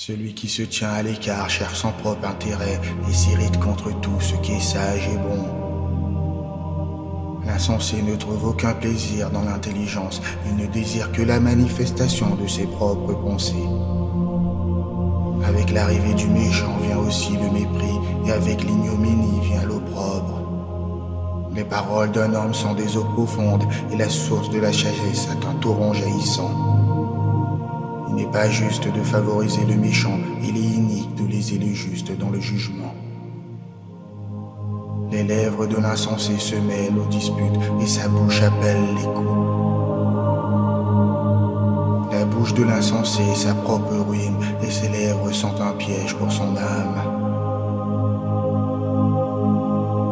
Celui qui se tient à l'écart cherche son propre intérêt et s'irrite contre tout ce qui est sage et bon. L'insensé ne trouve aucun plaisir dans l'intelligence, il ne désire que la manifestation de ses propres pensées. Avec l'arrivée du méchant vient aussi le mépris, et avec l'ignominie vient l'opprobre. Les paroles d'un homme sont des eaux profondes, et la source de la sagesse est un torrent jaillissant. Il n'est pas juste de favoriser le méchant, il est inique de léser le juste dans le jugement. Les lèvres de l'insensé se mêlent aux disputes, et sa bouche appelle l'écho. La bouche de l'insensé est sa propre ruine, et ses lèvres sont un piège pour son âme.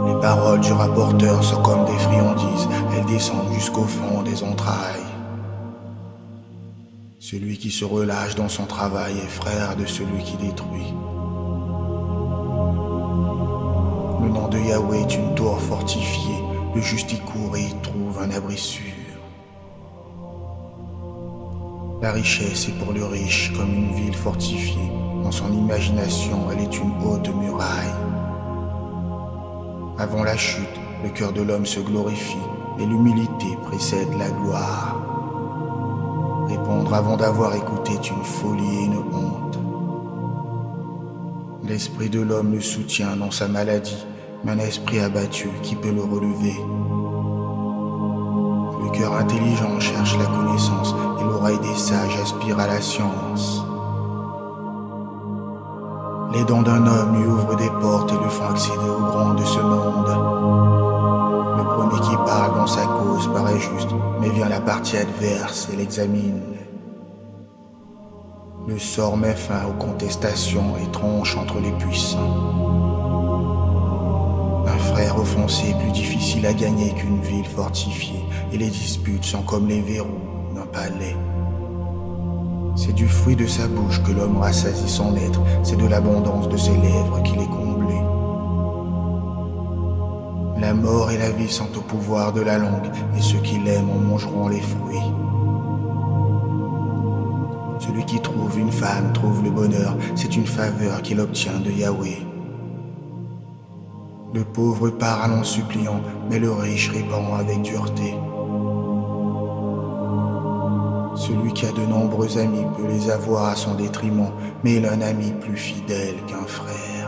Les paroles du rapporteur sont comme des friandises, elles descendent jusqu'au fond des entrailles. Celui qui se relâche dans son travail est frère de celui qui détruit. Le nom de Yahweh est une tour fortifiée, le juste y court et y trouve un abri sûr. La richesse est pour le riche comme une ville fortifiée. Dans son imagination, elle est une haute muraille. Avant la chute, le cœur de l'homme se glorifie et l'humilité précède la gloire. Répondre avant d'avoir écouté est une folie et une honte. L'esprit de l'homme le soutient dans sa maladie, mais un esprit abattu qui peut le relever. Le cœur intelligent cherche la connaissance et l'oreille des sages aspire à la science. Les dents d'un homme lui ouvrent des portes et le font accéder au grand de ce monde. Le premier qui parle dans sa cause paraît juste, mais vient la partie adverse et l'examine. Le sort met fin aux contestations et tranche entre les puissants. Un frère offensé est plus difficile à gagner qu'une ville fortifiée, et les disputes sont comme les verrous d'un palais. C'est du fruit de sa bouche que l'homme rassasie son être, c'est de l'abondance de ses lèvres qu'il est comblé. La mort et la vie sont au pouvoir de la langue, et ceux qui l'aiment en mangeront les fruits. Celui qui trouve une femme trouve le bonheur, c'est une faveur qu'il obtient de Yahweh. Le pauvre parle en suppliant, mais le riche répond avec dureté. Celui qui a de nombreux amis peut les avoir à son détriment, mais il a un ami plus fidèle qu'un frère.